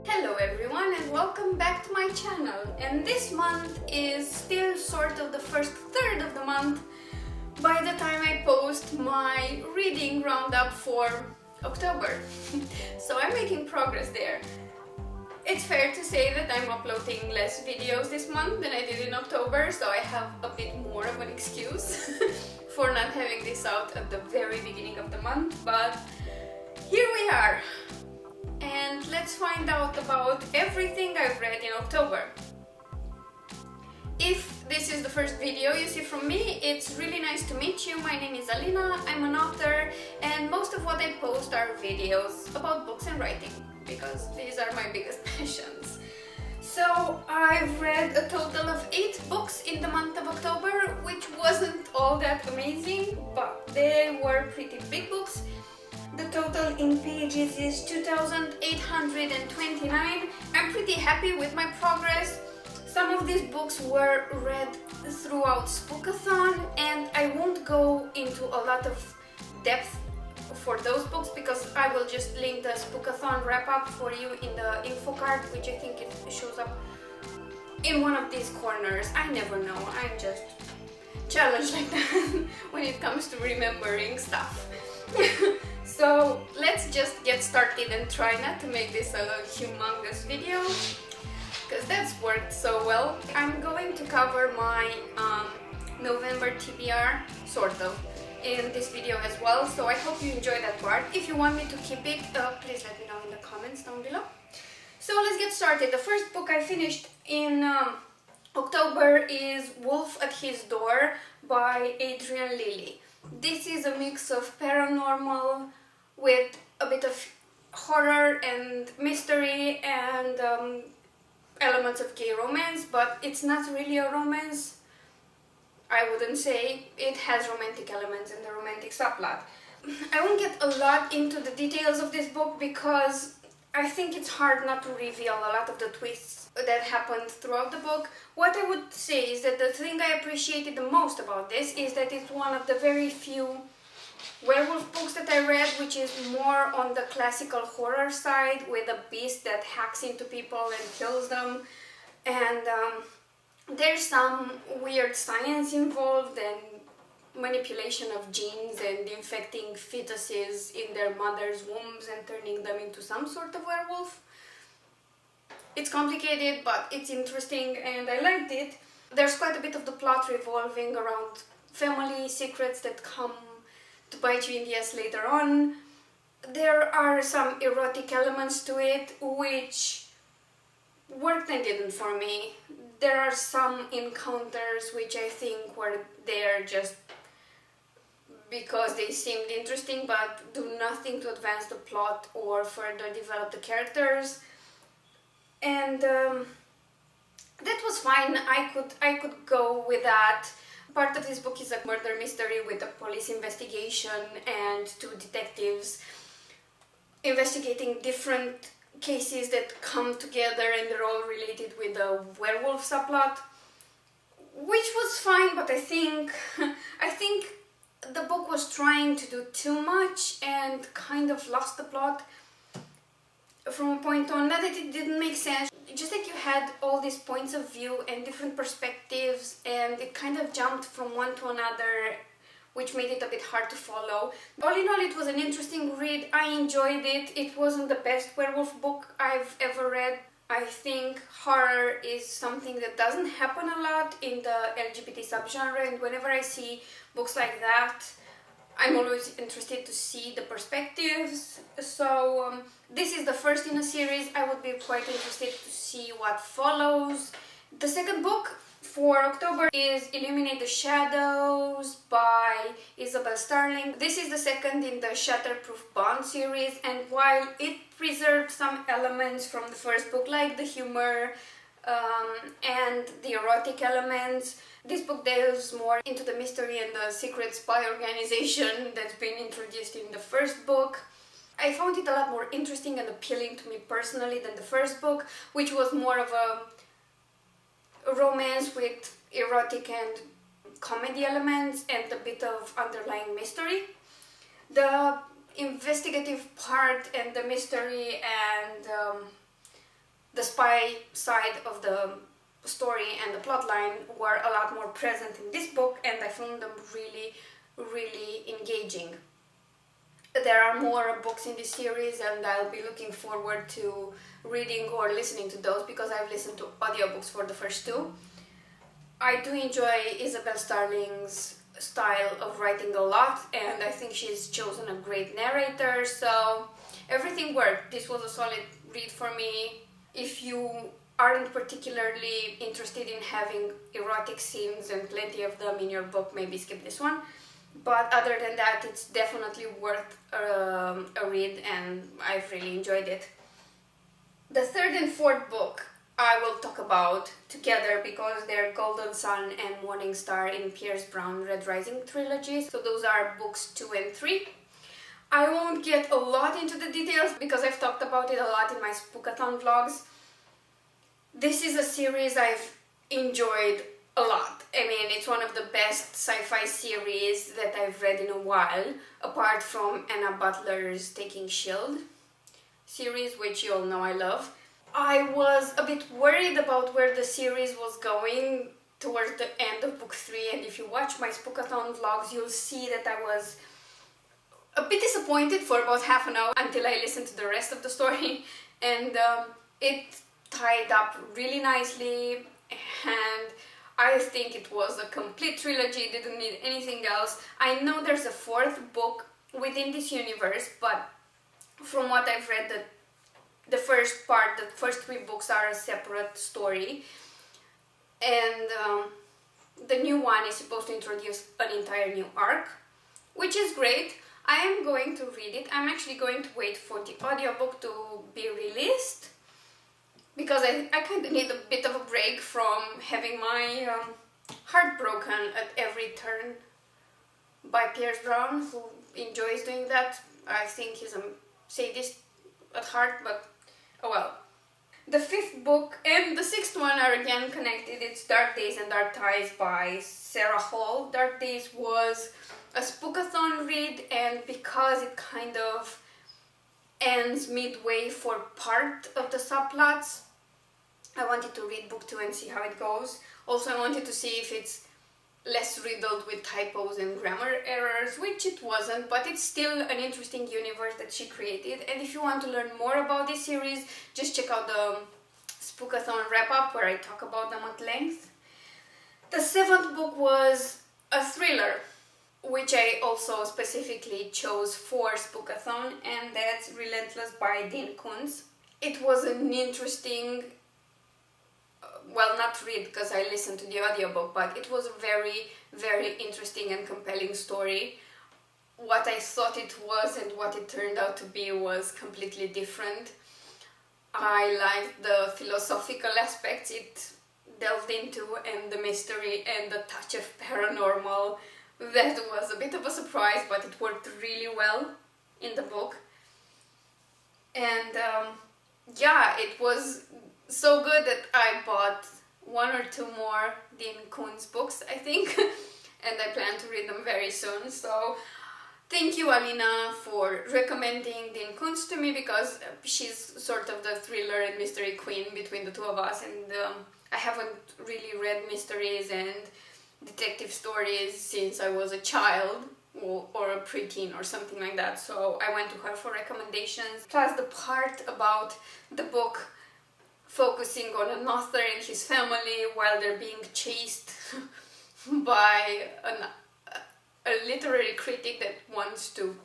Hello everyone and welcome back to my channel, and this month is still sort of the first third of the month by the time I post my reading roundup for October. So I'm making progress there. It's fair to say that I'm uploading less videos this month than I did in October, so I have a bit more of an excuse for not having this out at the very beginning of the month, but here we are. And let's find out about everything I've read in October. If this is the first video you see from me, it's really nice to meet you. My name is Alina, I'm an author, and most of what I post are videos about books and writing, because these are my biggest passions. So I've read a total of 8 books in the month of October, which wasn't all that amazing, but they were pretty big books. The total in pages is 2,829. I'm pretty happy with my progress. Some of these books were read throughout Spookathon, and I won't go into a lot of depth for those books because I will just link the Spookathon wrap-up for you in the info card, which I think it shows up in one of these corners. I never know, I'm just challenged like that when it comes to remembering stuff. So let's just get started and try not to make this a humongous video, because that's worked so well. I'm going to cover my November TBR, sort of, in this video as well, so I hope you enjoy that part. If you want me to keep it, please let me know in the comments down below. So let's get started. The first book I finished in October is Wolfe at His Door by Adrian. This is a mix of paranormal with a bit of horror and mystery and elements of gay romance, but it's not really a romance. I wouldn't say. It has romantic elements and the romantic subplot. I won't get a lot into the details of this book because I think it's hard not to reveal a lot of the twists that happened throughout the book. What I would say is that the thing I appreciated the most about this is that it's one of the very few werewolf books that I read which is more on the classical horror side, with a beast that hacks into people and kills them, and there's some weird science involved and manipulation of genes and infecting fetuses in their mother's wombs and turning them into some sort of werewolf. It's complicated, but it's interesting and I liked it. There's quite a bit of the plot revolving around family secrets that come to bite you in the ass later on. There are some erotic elements to it which worked and didn't for me. There are some encounters which I think were there just because they seemed interesting but do nothing to advance the plot or further develop the characters. And that was fine. I could go with that. Part of this book is a murder mystery with a police investigation and 2 detectives investigating different cases that come together, and they're all related with the werewolf subplot, which was fine, but I think the book was trying to do too much and kind of lost the plot from a point on. Not that it didn't make sense, just like you had all these points of view and different perspectives, and it kind of jumped from one to another, which made it a bit hard to follow. All in all, it was an interesting read. I enjoyed it. It wasn't the best werewolf book I've ever read. I think horror is something that doesn't happen a lot in the LGBT subgenre, and whenever I see books like that, I'm always interested to see the perspectives. So this is the first in a series. I would be quite interested to see what follows. The second book for October is Illuminated Shadows by Isobel Starling. This is the second in the Shatterproof Bond series, and while it preserved some elements from the first book, like the humor and the erotic elements, this book delves more into the mystery and the secret spy organization that's been introduced in the first book. I found it a lot more interesting and appealing to me personally than the first book, which was more of a romance with erotic and comedy elements and a bit of underlying mystery. The investigative part and the mystery and the spy side of the story and the plotline were a lot more present in this book, and I found them really, really engaging. There are more books in this series, and I'll be looking forward to reading or listening to those because I've listened to audiobooks for the first two. I do enjoy Isobel Starling's style of writing a lot, and I think she's chosen a great narrator, so everything worked. This was a solid read for me. If you aren't particularly interested in having erotic scenes and plenty of them in your book, maybe skip this one. But other than that, it's definitely worth a read, and I've really enjoyed it. The third and fourth book I will talk about together because they're Golden Sun and Morning Star in Pierce Brown Red Rising trilogy. So those are books 2 and 3. I won't get a lot into the details because I've talked about it a lot in my Spookathon vlogs. This is a series I've enjoyed a lot. I mean, it's one of the best sci-fi series that I've read in a while, apart from Anna Butler's Taking Shield series, which you all know I love. I was a bit worried about where the series was going towards the end of book 3, and if you watch my Spookathon vlogs, you'll see that I was a bit disappointed for about half an hour until I listened to the rest of the story, and it tied up really nicely, and I think it was a complete trilogy, didn't need anything else. I know there's a fourth book within this universe, but from what I've read, the first part, the first 3 books are a separate story, and the new one is supposed to introduce an entire new arc, which is great. I am going to read it. I'm actually going to wait for the audiobook to be released because I kind of need a bit of a break from having my heart broken at every turn by Pierce Brown, who enjoys doing that. I think he's a sadist at heart, but oh well. The 5th book and the 6th one are again connected. It's Dark Days and Dark Ties by Sarah Hall. Dark Days was a Spookathon read, and because it kind of ends midway for part of the subplots, I wanted to read book 2 and see how it goes. Also, I wanted to see if it's less riddled with typos and grammar errors, which it wasn't, but it's still an interesting universe that she created. And if you want to learn more about this series, just check out the Spookathon wrap-up where I talk about them at length. The 7th book was a thriller, which I also specifically chose for Spookathon, and that's Relentless by Dean Koontz. It was an interesting, well, not read because I listened to the audiobook, but it was a very, very interesting and compelling story. What I thought it was and what it turned out to be was completely different. I liked the philosophical aspects it delved into, and the mystery and the touch of paranormal. That was a bit of a surprise, but it worked really well in the book. And yeah, it was so good that I bought 1 or 2 more Dean Koontz books, I think, and I plan to read them very soon. So thank you, Alina, for recommending Dean Koontz to me, because she's sort of the thriller and mystery queen between the two of us, and I haven't really read mysteries and detective stories since I was a child or a preteen or something like that, so I went to her for recommendations. Plus the part about the book focusing on an author and his family while they're being chased by a literary critic that wants to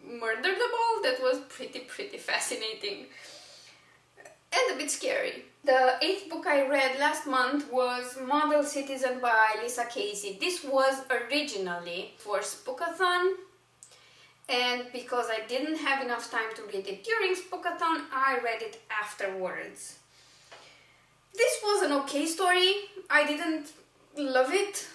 murder them all, that was pretty fascinating and a bit scary. The 8th book I read last month was Model Citizen by Liza Kasey. This was originally for Spookathon, and because I didn't have enough time to read it during Spookathon, I read it afterwards. This was an okay story. I didn't love it.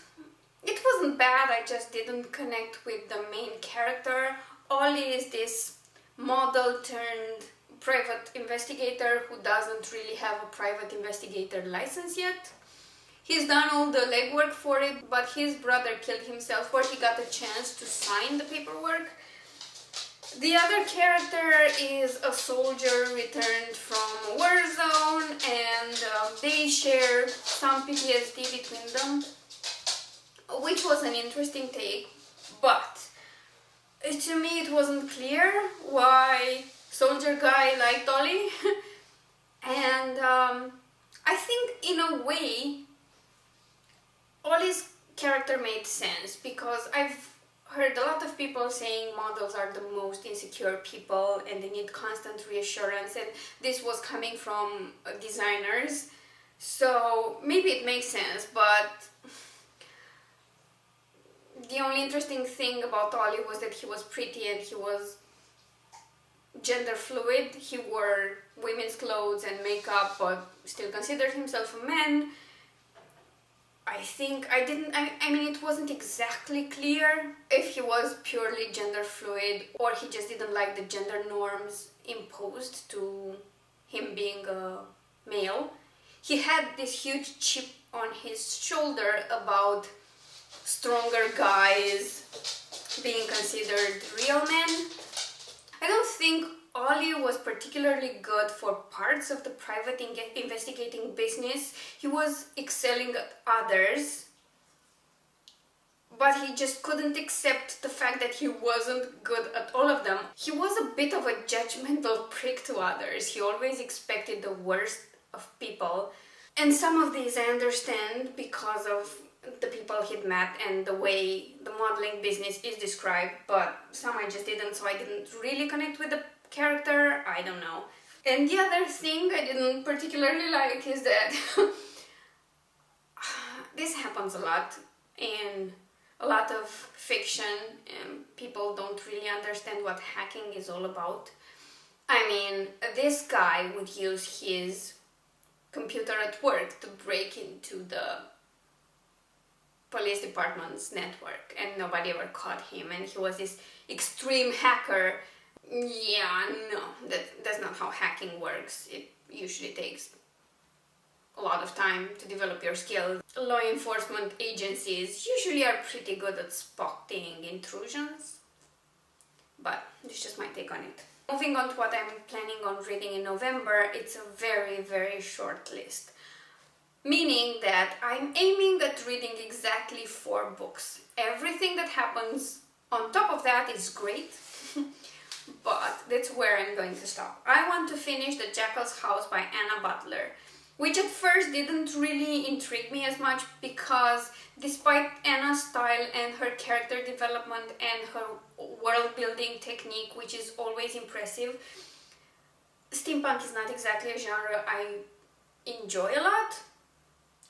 It wasn't bad, I just didn't connect with the main character. Ollie is this model turned private investigator who doesn't really have a private investigator license yet. He's done all the legwork for it, but his brother killed himself before he got a chance to sign the paperwork. The other character is a soldier returned from a war zone, and they share some PTSD between them, which was an interesting take, but to me it wasn't clear why soldier guy liked Ollie. And I think in a way Ollie's character made sense, because I've heard a lot of people saying models are the most insecure people and they need constant reassurance, and this was coming from designers, so maybe it makes sense. But the only interesting thing about Ollie was that he was pretty and he was gender fluid. He wore women's clothes and makeup but still considered himself a man. I mean, it wasn't exactly clear if he was purely gender fluid or he just didn't like the gender norms imposed to him being a male. He had this huge chip on his shoulder about stronger guys being considered real men. I don't think Ollie was particularly good for parts of the private investigating business. He was excelling at others, but he just couldn't accept the fact that he wasn't good at all of them. He was a bit of a judgmental prick to others. He always expected the worst of people. And some of these I understand because of the people he'd met and the way the modeling business is described, but some I just didn't, so I didn't really connect with the character. I don't know. And the other thing I didn't particularly like is that this happens a lot in a lot of fiction, and people don't really understand what hacking is all about. I mean, this guy would use his computer at work to break into the police department's network, and nobody ever caught him, and he was this extreme hacker. Yeah, no, that's not how hacking works. It usually takes a lot of time to develop your skills. Law enforcement agencies usually are pretty good at spotting intrusions, but this is just my take on it. Moving on to what I'm planning on reading in November, it's a very, very short list. Meaning that I'm aiming at reading exactly 4 books. Everything that happens on top of that is great, but that's where I'm going to stop. I want to finish The Jackal's House by Anna Butler, which at first didn't really intrigue me as much, because despite Anna's style and her character development and her world building technique, which is always impressive, steampunk is not exactly a genre I enjoy a lot.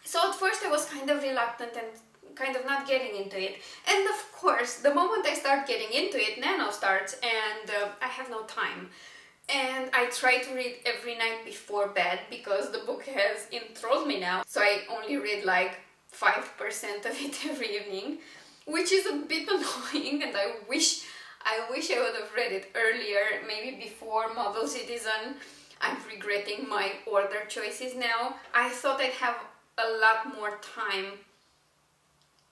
So at first I was kind of reluctant and kind of not getting into it. And of course, the moment I start getting into it, Nano starts, and I have no time. And I try to read every night before bed because the book has enthralled me now. So I only read like 5% of it every evening, which is a bit annoying, and I wish I would have read it earlier, maybe before Model Citizen. I'm regretting my order choices now. I thought I'd have a lot more time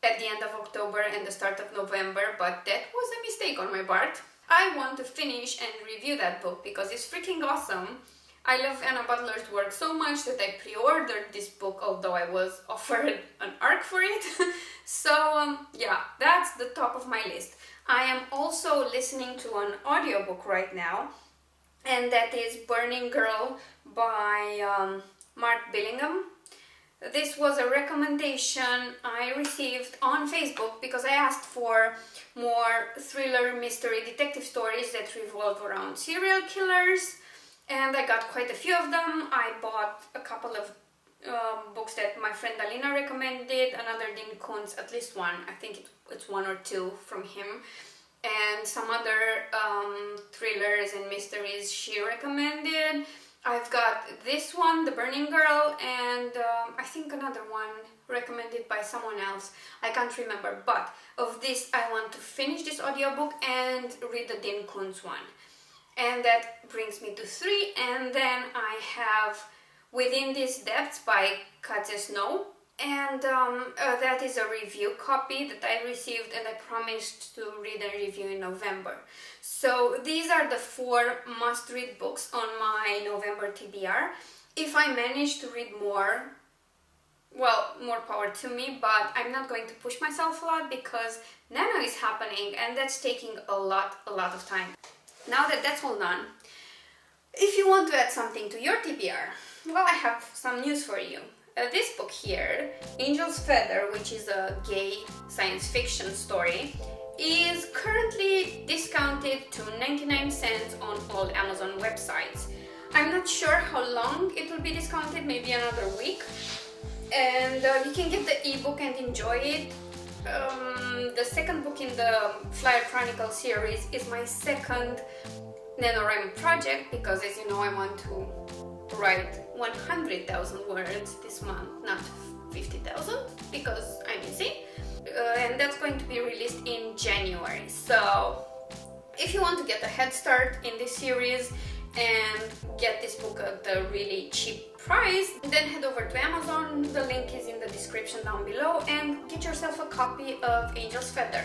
at the end of October and the start of November, but that was a mistake on my part. I want to finish and review that book because it's freaking awesome. I love Anna Butler's work so much that I pre-ordered this book, although I was offered an ARC for it. So yeah, that's the top of my list. I am also listening to an audiobook right now, and that is Burning Girl by Mark Billingham. This was a recommendation I received on Facebook because I asked for more thriller, mystery, detective stories that revolve around serial killers, and I got quite a few of them. I bought a couple of books that my friend Alina recommended, another Dean Koontz, at least one, I think it's 1 or 2 from him, and some other thrillers and mysteries she recommended. I've got this one, The Burning Girl, and I think another one recommended by someone else. I can't remember, but of this I want to finish this audiobook and read the Dean Koontz one. And that brings me to 3, and then I have Within These Depths by Katja Snow. and that is a review copy that I received, and I promised to read and review in November. So these are the 4 must-read books on my November TBR. If I manage to read more, well, more power to me, but I'm not going to push myself a lot because Nano is happening and that's taking a lot of time. Now that that's all done, if you want to add something to your TBR, well, I have some news for you. This book here, Angel's Feather, which is a gay science fiction story, is currently discounted to 99 cents on all Amazon websites. I'm not sure how long it will be discounted, maybe another week. And you can get the ebook and enjoy it. The second book in the Flyer Chronicle series is my second NaNoWriMo project because, as you know, I want to write 100,000 words this month, not 50,000 because I'm busy. And that's going to be released in January. So if you want to get a head start in this series and get this book at a really cheap price, then head over to Amazon. The link is in the description down below, and get yourself a copy of Angel's Feather.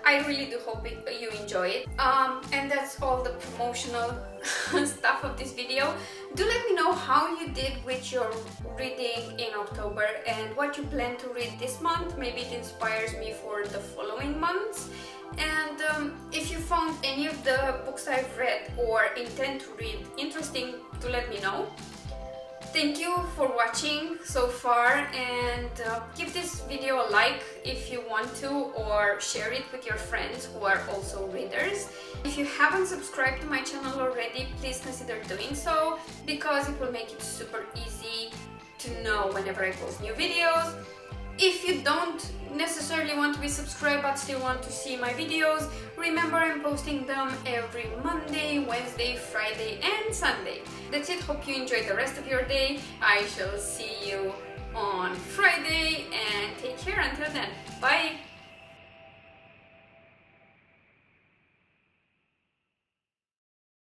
I really do hope you enjoy it. And that's all the promotional stuff of this video. Do let me know how you did with your reading in October and what you plan to read this month. Maybe it inspires me for the following months. And if you found any of the books I've read or intend to read interesting, to let me know. Thank you for watching so far, and give this video a like if you want to, or share it with your friends who are also readers. If you haven't subscribed to my channel already, please consider doing so because it will make it super easy to know whenever I post new videos. If you don't necessarily want to be subscribed but still want to see my videos, remember I'm posting them every Monday, Wednesday, Friday and Sunday. That's it, hope you enjoy the rest of your day. I shall see you on Friday and take care until then. Bye!